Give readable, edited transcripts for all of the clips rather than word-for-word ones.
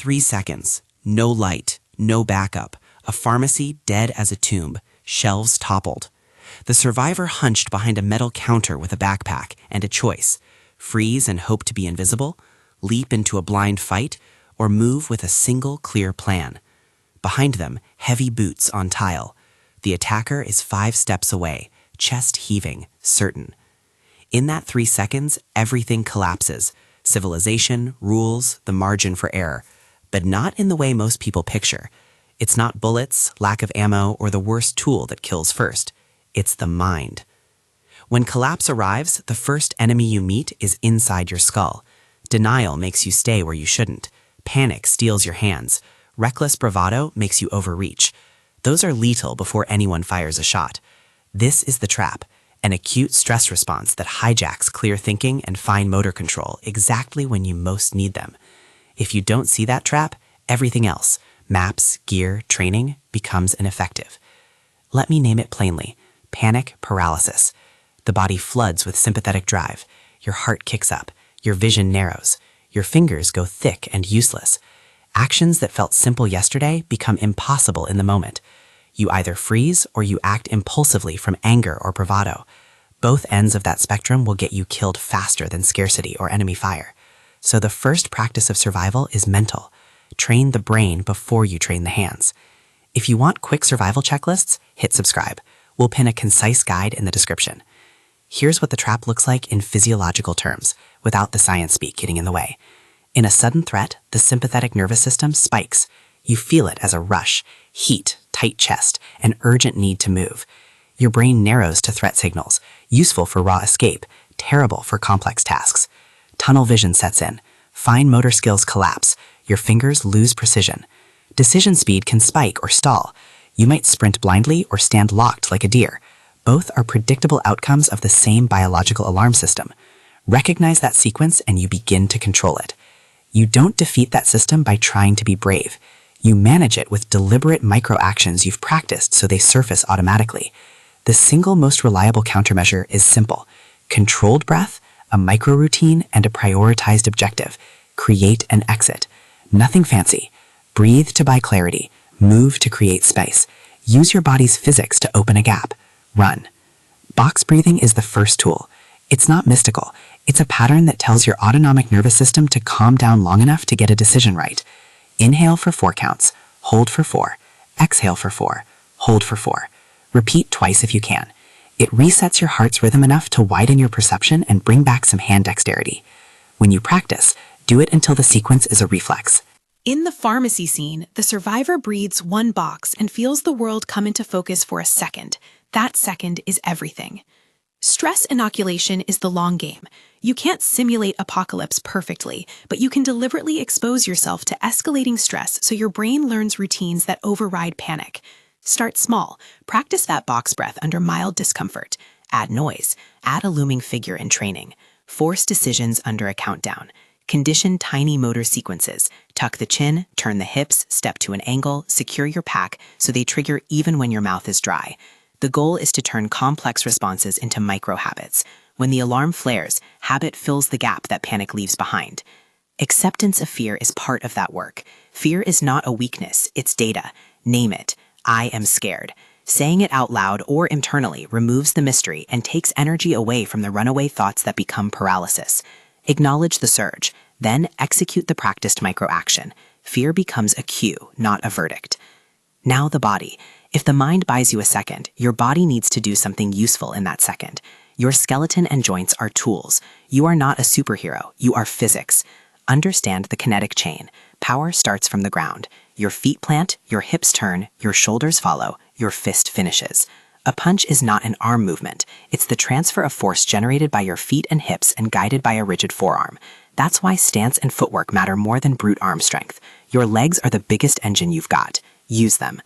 3 seconds. No light, no backup. A pharmacy dead as a tomb. Shelves toppled. The survivor hunched behind a metal counter with a backpack and a choice: freeze and hope to be invisible, leap into a blind fight, or move with a single clear plan. Behind them, heavy boots on tile. The attacker is 5 steps away, chest heaving, certain. In that 3 seconds, everything collapses. Civilization, rules, the margin for error. But not in the way most people picture. It's not bullets, lack of ammo, or the worst tool that kills first. It's the mind. When collapse arrives, the first enemy you meet is inside your skull. Denial makes you stay where you shouldn't. Panic steals your hands. Reckless bravado makes you overreach. Those are lethal before anyone fires a shot. This is the trap, an acute stress response that hijacks clear thinking and fine motor control exactly when you most need them. If you don't see that trap, everything else, maps, gear, training, becomes ineffective. Let me name it plainly: panic paralysis. The body floods with sympathetic drive. Your heart kicks up. Your vision narrows. Your fingers go thick and useless. Actions that felt simple yesterday become impossible in the moment. You either freeze or you act impulsively from anger or bravado. Both ends of that spectrum will get you killed faster than scarcity or enemy fire. So the first practice of survival is mental. Train the brain before you train the hands. If you want quick survival checklists, hit subscribe. We'll pin a concise guide in the description. Here's what the trap looks like in physiological terms, without the science speak getting in the way. In a sudden threat, the sympathetic nervous system spikes. You feel it as a rush, heat, tight chest, an urgent need to move. Your brain narrows to threat signals, useful for raw escape, terrible for complex tasks. Tunnel vision sets in. Fine motor skills collapse. Your fingers lose precision. Decision speed can spike or stall. You might sprint blindly or stand locked like a deer. Both are predictable outcomes of the same biological alarm system. Recognize that sequence and you begin to control it. You don't defeat that system by trying to be brave. You manage it with deliberate micro-actions you've practiced so they surface automatically. The single most reliable countermeasure is simple: controlled breath, a micro-routine, and a prioritized objective. Create an exit. Nothing fancy. Breathe to buy clarity. Move to create space. Use your body's physics to open a gap. Run. Box breathing is the first tool. It's not mystical. It's a pattern that tells your autonomic nervous system to calm down long enough to get a decision right. Inhale for 4 counts. Hold for 4. Exhale for 4. Hold for 4. Repeat twice if you can. It resets your heart's rhythm enough to widen your perception and bring back some hand dexterity. When you practice, do it until the sequence is a reflex. In the pharmacy scene, the survivor breathes 1 box and feels the world come into focus for a second. That second is everything. Stress inoculation is the long game. You can't simulate apocalypse perfectly, but you can deliberately expose yourself to escalating stress so your brain learns routines that override panic. Start small. Practice that box breath under mild discomfort. Add noise. Add a looming figure in training. Force decisions under a countdown. Condition tiny motor sequences. Tuck the chin, turn the hips, step to an angle, secure your pack so they trigger even when your mouth is dry. The goal is to turn complex responses into micro-habits. When the alarm flares, habit fills the gap that panic leaves behind. Acceptance of fear is part of that work. Fear is not a weakness, it's data. Name it. I am scared. Saying it out loud or internally removes the mystery and takes energy away from the runaway thoughts that become paralysis. Acknowledge the surge, then execute the practiced micro-action. Fear becomes a cue, not a verdict. Now the body. If the mind buys you a second, your body needs to do something useful in that second. Your skeleton and joints are tools. You are not a superhero, you are physics. Understand the kinetic chain. Power starts from the ground. Your feet plant, your hips turn, your shoulders follow, your fist finishes. A punch is not an arm movement. It's the transfer of force generated by your feet and hips and guided by a rigid forearm. That's why stance and footwork matter more than brute arm strength. Your legs are the biggest engine you've got. Use them.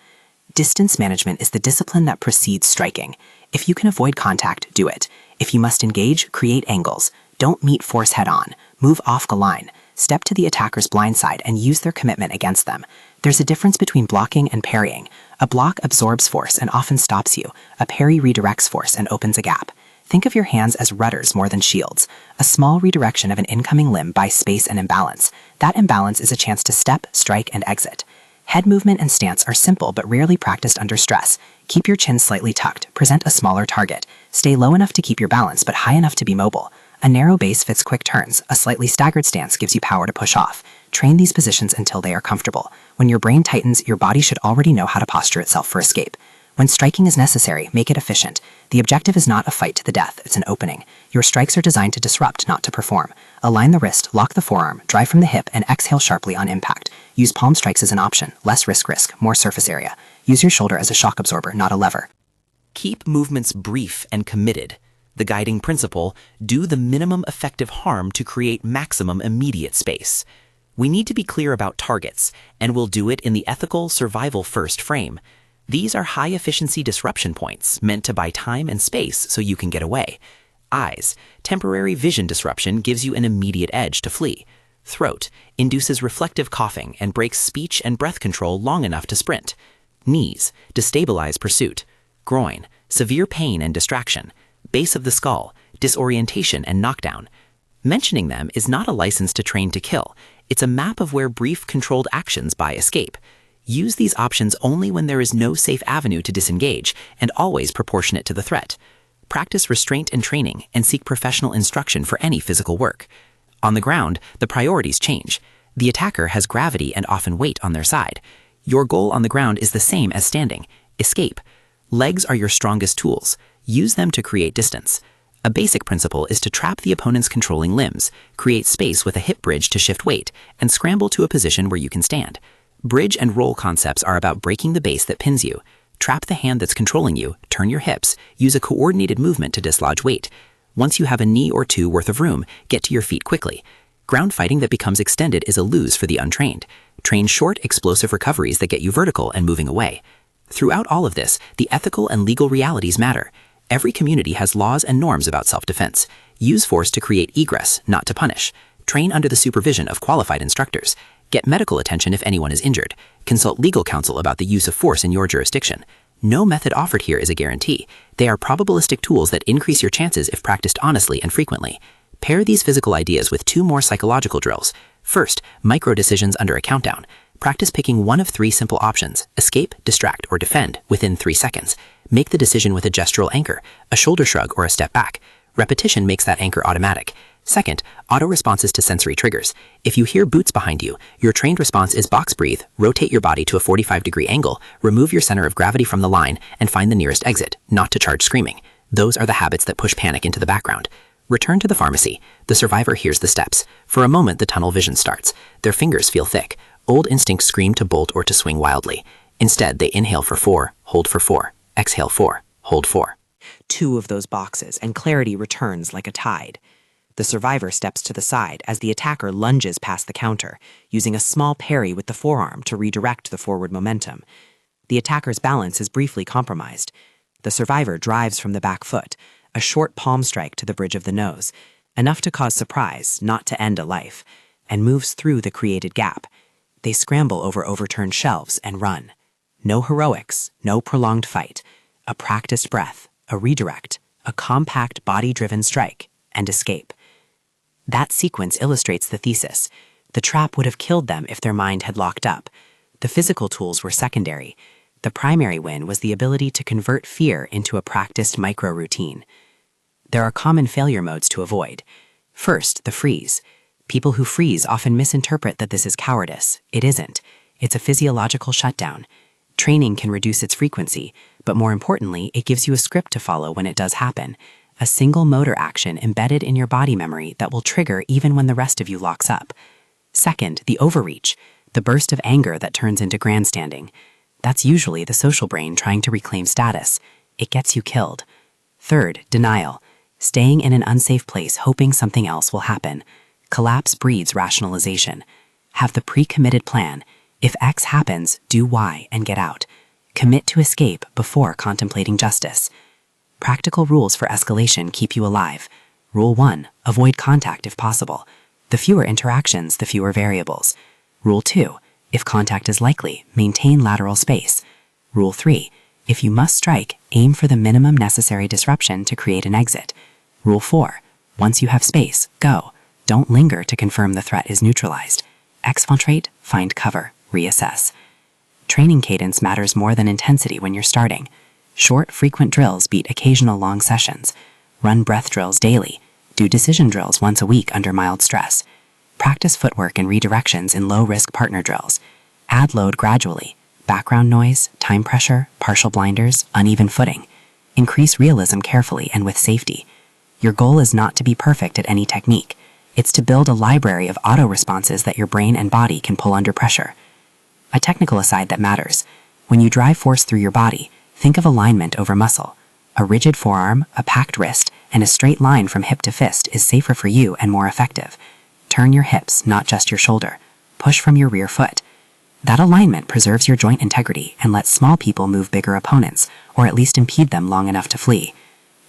Distance management is the discipline that precedes striking. If you can avoid contact, do it. If you must engage, create angles. Don't meet force head-on. Move off the line. Step to the attacker's blind side and use their commitment against them. There's a difference between blocking and parrying. A block absorbs force and often stops you. A parry redirects force and opens a gap. Think of your hands as rudders more than shields. A small redirection of an incoming limb buys space and imbalance. That imbalance is a chance to step, strike, and exit. Head movement and stance are simple but rarely practiced under stress. Keep your chin slightly tucked, present a smaller target. Stay low enough to keep your balance but high enough to be mobile. A narrow base fits quick turns. A slightly staggered stance gives you power to push off. Train these positions until they are comfortable. When your brain tightens, your body should already know how to posture itself for escape. When striking is necessary, make it efficient. The objective is not a fight to the death, it's an opening. Your strikes are designed to disrupt, not to perform. Align the wrist, lock the forearm, drive from the hip, and exhale sharply on impact. Use palm strikes as an option. Less risk, more surface area. Use your shoulder as a shock absorber, not a lever. Keep movements brief and committed. The guiding principle, do the minimum effective harm to create maximum immediate space. We need to be clear about targets, and we'll do it in the ethical survival-first frame. These are high-efficiency disruption points meant to buy time and space so you can get away. Eyes, temporary vision disruption gives you an immediate edge to flee. Throat, induces reflective coughing and breaks speech and breath control long enough to sprint. Knees, destabilize pursuit. Groin, severe pain and distraction. Base of the skull, disorientation and knockdown. Mentioning them is not a license to train to kill. It's a map of where brief controlled actions buy escape. Use these options only when there is no safe avenue to disengage, and always proportionate to the threat. Practice restraint and training, and seek professional instruction for any physical work. On the ground, the priorities change. The attacker has gravity and often weight on their side. Your goal on the ground is the same as standing: escape. Legs are your strongest tools. Use them to create distance. A basic principle is to trap the opponent's controlling limbs, create space with a hip bridge to shift weight, and scramble to a position where you can stand. Bridge and roll concepts are about breaking the base that pins you. Trap the hand that's controlling you, turn your hips, use a coordinated movement to dislodge weight. Once you have a knee or two worth of room, get to your feet quickly. Ground fighting that becomes extended is a lose for the untrained. Train short, explosive recoveries that get you vertical and moving away. Throughout all of this, the ethical and legal realities matter. Every community has laws and norms about self-defense. Use force to create egress, not to punish. Train under the supervision of qualified instructors. Get medical attention if anyone is injured. Consult legal counsel about the use of force in your jurisdiction. No method offered here is a guarantee. They are probabilistic tools that increase your chances if practiced honestly and frequently. Pair these physical ideas with 2 more psychological drills. First, micro decisions under a countdown. Practice picking one of 3 simple options: escape, distract, or defend within 3 seconds. Make the decision with a gestural anchor, a shoulder shrug, or a step back. Repetition makes that anchor automatic. Second, auto responses to sensory triggers. If you hear boots behind you, your trained response is box breathe, rotate your body to a 45-degree angle, remove your center of gravity from the line, and find the nearest exit, not to charge screaming. Those are the habits that push panic into the background. Return to the pharmacy. The survivor hears the steps. For a moment, the tunnel vision starts. Their fingers feel thick. Old instincts scream to bolt or to swing wildly. Instead, they inhale for 4, hold for 4, exhale 4, hold 4. 2 of those boxes, and clarity returns like a tide. The survivor steps to the side as the attacker lunges past the counter, using a small parry with the forearm to redirect the forward momentum. The attacker's balance is briefly compromised. The survivor drives from the back foot, a short palm strike to the bridge of the nose, enough to cause surprise, not to end a life, and moves through the created gap. They scramble over overturned shelves and run. No heroics, no prolonged fight. A practiced breath, a redirect, a compact body-driven strike, and escape. That sequence illustrates the thesis. The trap would have killed them if their mind had locked up. The physical tools were secondary. The primary win was the ability to convert fear into a practiced micro-routine. There are common failure modes to avoid. First, the freeze. People who freeze often misinterpret that this is cowardice. It isn't. It's a physiological shutdown. Training can reduce its frequency, but more importantly, it gives you a script to follow when it does happen. A single motor action embedded in your body memory that will trigger even when the rest of you locks up. Second, the overreach, the burst of anger that turns into grandstanding. That's usually the social brain trying to reclaim status. It gets you killed. Third, denial, staying in an unsafe place hoping something else will happen. Collapse breeds rationalization. Have the pre-committed plan. If X happens, do Y and get out. Commit to escape before contemplating justice. Practical rules for escalation keep you alive. Rule 1, avoid contact if possible. The fewer interactions, the fewer variables. Rule 2, if contact is likely, maintain lateral space. Rule 3, If you must strike, aim for the minimum necessary disruption to create an exit. Rule 4. Once you have space, go. Don't linger to confirm the threat is neutralized. Exfiltrate, find cover, reassess. Training cadence matters more than intensity when you're starting. Short, frequent drills beat occasional long sessions. Run breath drills daily. Do decision drills once a week under mild stress. Practice footwork and redirections in low-risk partner drills. Add load gradually. Background noise, time pressure, partial blinders, uneven footing. Increase realism carefully and with safety. Your goal is not to be perfect at any technique. It's to build a library of auto-responses that your brain and body can pull under pressure. A technical aside that matters. When you drive force through your body, think of alignment over muscle. A rigid forearm, a packed wrist, and a straight line from hip to fist is safer for you and more effective. Turn your hips, not just your shoulder. Push from your rear foot. That alignment preserves your joint integrity and lets small people move bigger opponents, or at least impede them long enough to flee.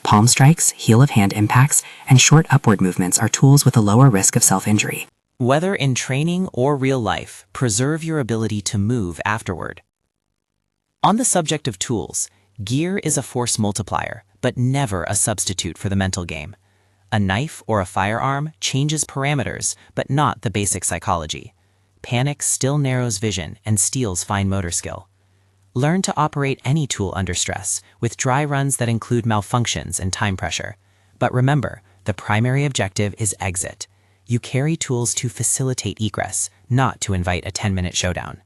Palm strikes, heel of hand impacts, and short upward movements are tools with a lower risk of self-injury. Whether in training or real life, preserve your ability to move afterward. On the subject of tools, gear is a force multiplier, but never a substitute for the mental game. A knife or a firearm changes parameters, but not the basic psychology. Panic still narrows vision and steals fine motor skill. Learn to operate any tool under stress, with dry runs that include malfunctions and time pressure. But remember, the primary objective is exit. You carry tools to facilitate egress, not to invite a 10-minute showdown.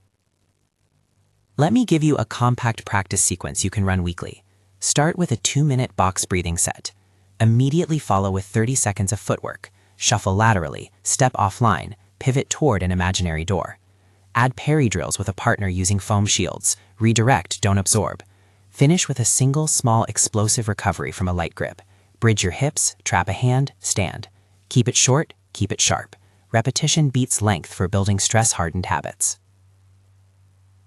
Let me give you a compact practice sequence you can run weekly. Start with a 2-minute box breathing set. Immediately follow with 30 seconds of footwork. Shuffle laterally, step offline, pivot toward an imaginary door. Add parry drills with a partner using foam shields. Redirect, don't absorb. Finish with a single small explosive recovery from a light grip. Bridge your hips, trap a hand, stand. Keep it short, keep it sharp. Repetition beats length for building stress-hardened habits.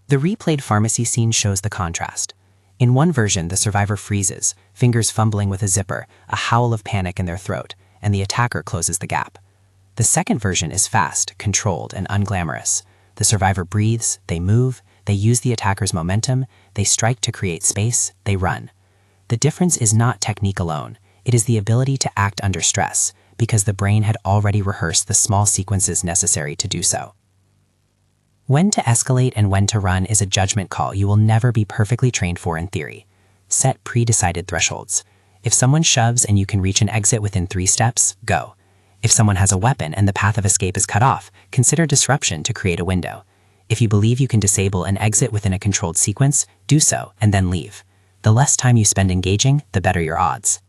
The replayed pharmacy scene shows the contrast. In one version, the survivor freezes, fingers fumbling with a zipper, a howl of panic in their throat, and the attacker closes the gap. The second version is fast, controlled, and unglamorous. The survivor breathes, they move, they use the attacker's momentum, they strike to create space, they run. The difference is not technique alone, it is the ability to act under stress, because the brain had already rehearsed the small sequences necessary to do so. When to escalate and when to run is a judgment call you will never be perfectly trained for in theory. Set pre-decided thresholds. If someone shoves and you can reach an exit within 3 steps, go. If someone has a weapon and the path of escape is cut off, consider disruption to create a window. If you believe you can disable an exit within a controlled sequence, do so and then leave. The less time you spend engaging, the better your odds.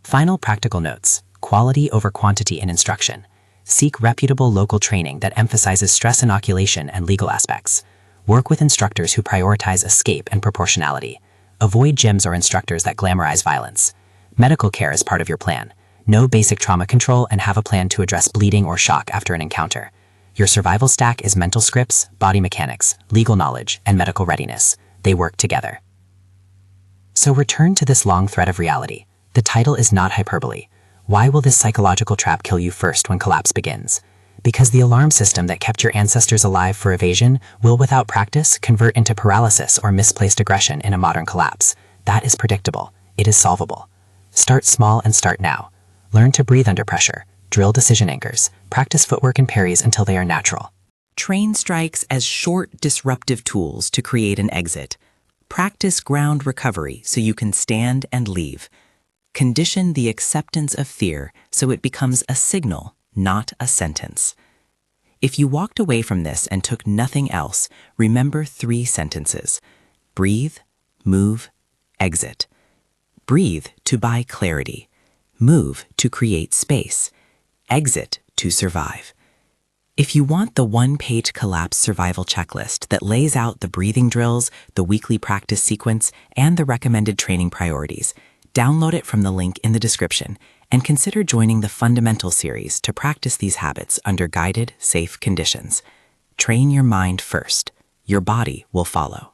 Final practical notes. Quality over quantity in instruction. Seek reputable local training that emphasizes stress inoculation and legal aspects. Work with instructors who prioritize escape and proportionality. Avoid gyms or instructors that glamorize violence. Medical care is part of your plan. Know basic trauma control and have a plan to address bleeding or shock after an encounter. Your survival stack is mental scripts, body mechanics, legal knowledge, and medical readiness. They work together. So return to this long thread of reality. The title is not hyperbole. Why will this psychological trap kill you first when collapse begins? Because the alarm system that kept your ancestors alive for evasion will, without practice, convert into paralysis or misplaced aggression in a modern collapse. That is predictable. It is solvable. Start small and start now. Learn to breathe under pressure. Drill decision anchors. Practice footwork and parries until they are natural. Train strikes as short, disruptive tools to create an exit. Practice ground recovery so you can stand and leave. Condition the acceptance of fear so it becomes a signal, not a sentence. If you walked away from this and took nothing else, remember 3 sentences. Breathe, move, exit. Breathe to buy clarity. Move to create space. Exit to survive. If you want the 1-page collapse survival checklist that lays out the breathing drills, the weekly practice sequence, and the recommended training priorities, download it from the link in the description and consider joining the Fundamental series to practice these habits under guided, safe conditions. Train your mind first. Your body will follow.